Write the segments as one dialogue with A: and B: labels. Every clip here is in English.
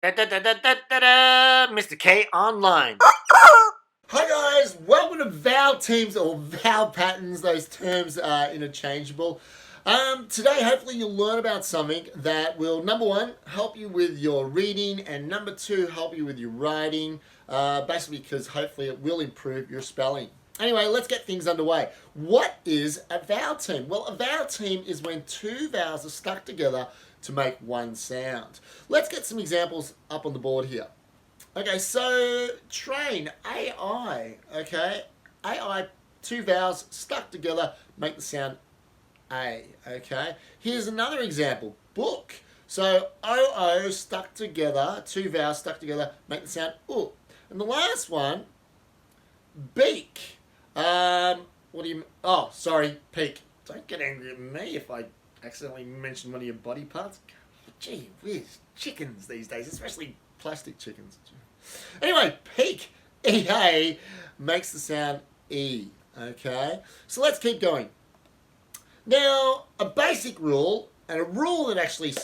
A: Da, da, da, da, da, da, da, Mr. K online. Hi guys, welcome to Vowel Teams or Vowel Patterns. Those terms are interchangeable. Today, hopefully, you'll learn about something that will, number one, help you with your reading, and number two, help you with your writing. Basically, because hopefully it will improve your spelling. Anyway, let's get things underway. What is a vowel team? Well, a vowel team is when two vowels are stuck together to make one sound. Let's get some examples up on the board here. Okay, so train, AI, okay? AI, two vowels stuck together make the sound A, okay? Here's another example, book. So OO stuck together, two vowels stuck together make the sound U. And the last one, beak. What do you, oh, sorry, peak. Don't get angry at me if I accidentally mention one of your body parts. Gee whiz, chickens these days, especially plastic chickens. Anyway, peak, EA, makes the sound E, okay? So let's keep going. Now, a basic rule, and a rule that actually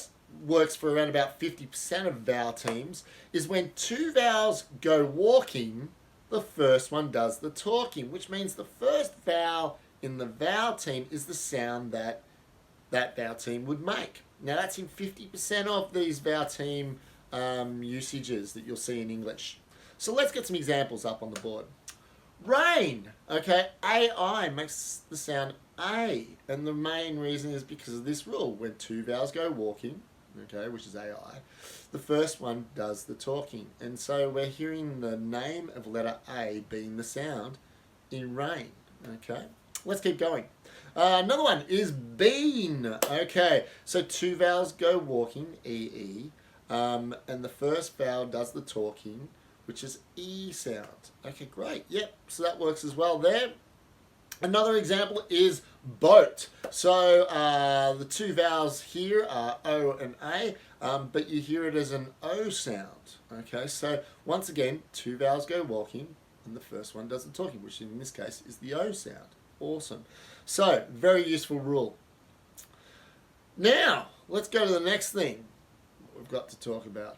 A: works for around about 50% of vowel teams, is when two vowels go walking, the first one does the talking, which means the first vowel in the vowel team is the sound that that vowel team would make. Now, that's in 50% of these vowel team usages that you'll see in English. So let's get some examples up on the board. Rain, okay, AI makes the sound A, and the main reason is because of this rule. When two vowels go walking, okay, which is AI, the first one does the talking. And so we're hearing the name of letter A being the sound in rain, okay? Let's keep going. Another one is bean, okay, so two vowels go walking, EE, and the first vowel does the talking, which is E sound. Okay, great. Yep, so that works as well there. Another example is boat. So the two vowels here are O and A, but you hear it as an O sound. Okay, so once again, two vowels go walking, and the first one does the talking, which in this case is the O sound. Awesome. So, very useful rule. Now, let's go to the next thing we've got to talk about.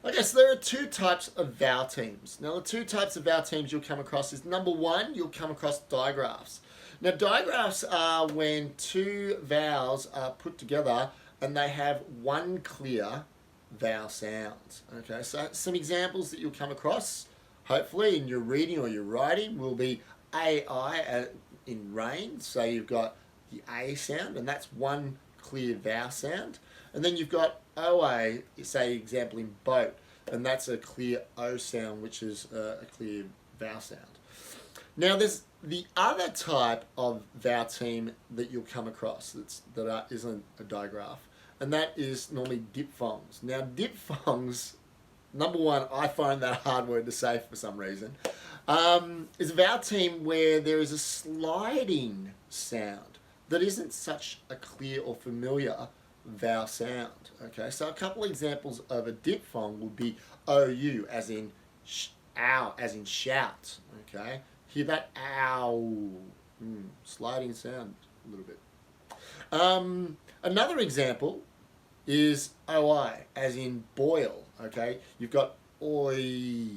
A: Okay, so there are two types of vowel teams. Now, the two types of vowel teams you'll come across is, number one, you'll come across digraphs. Now, digraphs are when two vowels are put together and they have one clear vowel sound. Okay, so some examples that you'll come across, hopefully in your reading or your writing, will be AI in rain. So you've got the A sound, and that's one clear vowel sound. And then you've got OA, say example in boat, and that's a clear O sound, which is a clear vowel sound. Now there's the other type of vowel team that you'll come across that isn't a digraph, and that is normally diphthongs. Now diphthongs, number one, I find that a hard word to say for some reason, is a vowel team where there is a sliding sound that isn't such a clear or familiar vowel sound. Okay, so a couple examples of a diphthong would be OU, as in ow, as in shout. Okay, hear that ow, sliding sound a little bit. Another example is OI, as in boil. Okay, you've got oi,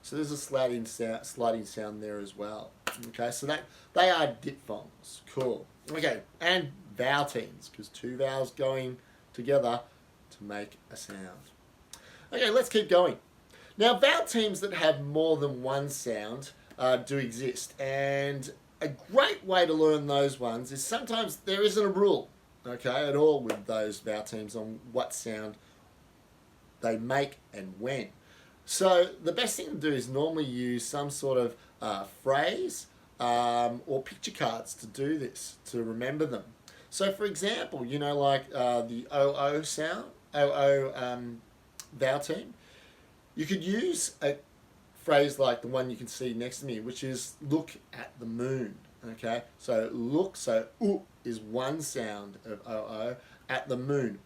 A: so there's a sliding sound there as well. Okay, so that they are diphthongs. Cool. Okay, and vowel teams, because two vowels going together to make a sound. Okay, let's keep going. Now, vowel teams that have more than one sound do exist, and a great way to learn those ones is sometimes there isn't a rule, okay, at all with those vowel teams on what sound they make and when. So the best thing to do is normally use some sort of phrase or picture cards to do this, to remember them. So for example, you know, like the OO sound, OO vowel team, you could use a phrase like the one you can see next to me, which is look at the moon. Okay, so look, so oo is one sound of OO, at the moon,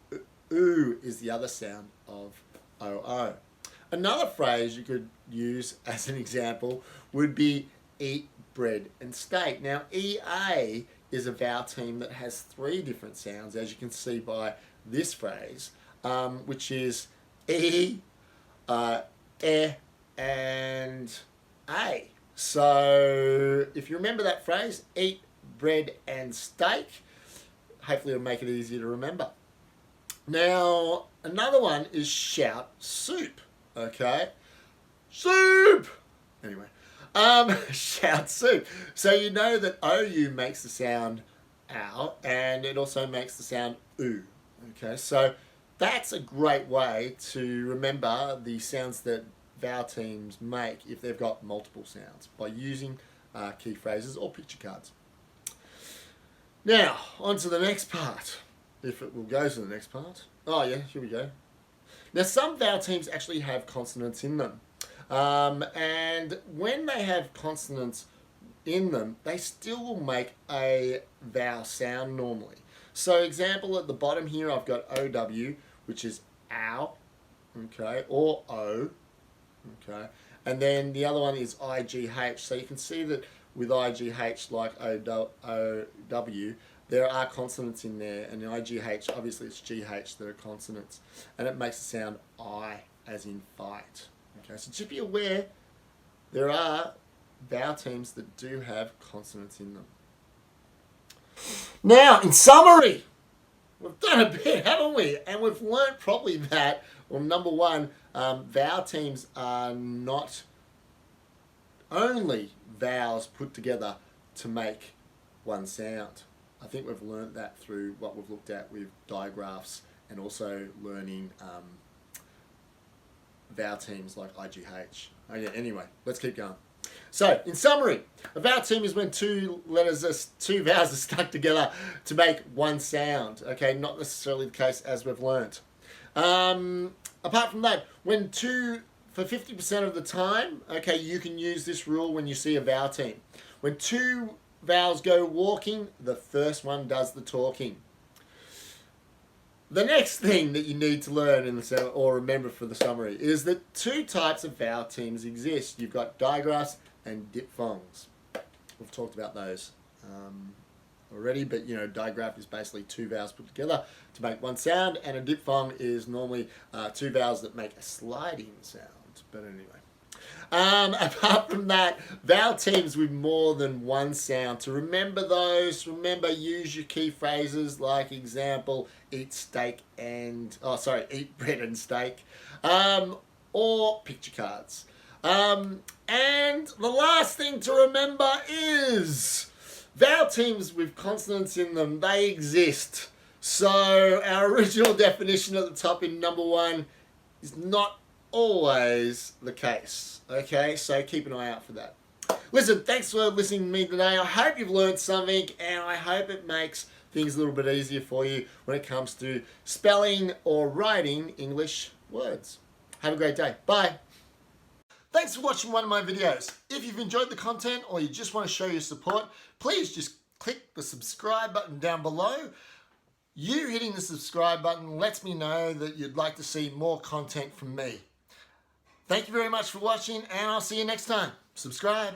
A: oo is the other sound of OO. Another phrase you could use as an example would be eat bread and steak. Now, EA is a vowel team that has three different sounds, as you can see by this phrase, which is E, E and A. So if you remember that phrase, eat bread and steak, hopefully it'll make it easier to remember. Now, another one is shout soup, okay? Soup! Anyway, shout soup. So you know that OU makes the sound ow, and it also makes the sound oo, okay? So that's a great way to remember the sounds that vowel teams make if they've got multiple sounds by using key phrases or picture cards. Now, on to the next part. If it will go to the next part. Oh yeah, here we go. Now some vowel teams actually have consonants in them. And when they have consonants in them, they still will make a vowel sound normally. So example, at the bottom here I've got OW, which is ow, okay, or O, okay. And then the other one is IGH. So you can see that with IGH like OW, there are consonants in there, and in IGH, obviously it's GH that are consonants, and it makes the sound I, as in fight. Okay, so just be aware there are vowel teams that do have consonants in them. Now, in summary, we've done a bit, haven't we? And we've learnt probably that, well, number one, vowel teams are not only vowels put together to make one sound. I think we've learnt that through what we've looked at with digraphs and also learning vowel teams like IGH. Oh yeah, anyway, let's keep going. So, in summary, a vowel team is when two vowels are stuck together to make one sound. Okay, not necessarily the case as we've learnt. Apart from that, for 50% of the time, okay, you can use this rule when you see a vowel team. When two vowels go walking, the first one does the talking. The next thing that you need to learn or remember for the summary is that two types of vowel teams exist. You've got digraphs and diphthongs. We've talked about those already, but you know, digraph is basically two vowels put together to make one sound, and a diphthong is normally two vowels that make a sliding sound. But anyway. Apart from that, vowel teams with more than one sound. To remember those, use your key phrases like example, eat bread and steak, or picture cards. And the last thing to remember is vowel teams with consonants in them, they exist. So our original definition at the top in number one is not always the case. Okay, so keep an eye out for that. Listen, thanks for listening to me today. I hope you've learned something, and I hope it makes things a little bit easier for you when it comes to spelling or writing English words. Have a great day. Bye. Thanks for watching one of my videos. If you've enjoyed the content or you just want to show your support, please just click the subscribe button down below. You hitting the subscribe button lets me know that you'd like to see more content from me. Thank you very much for watching, and I'll see you next time. Subscribe.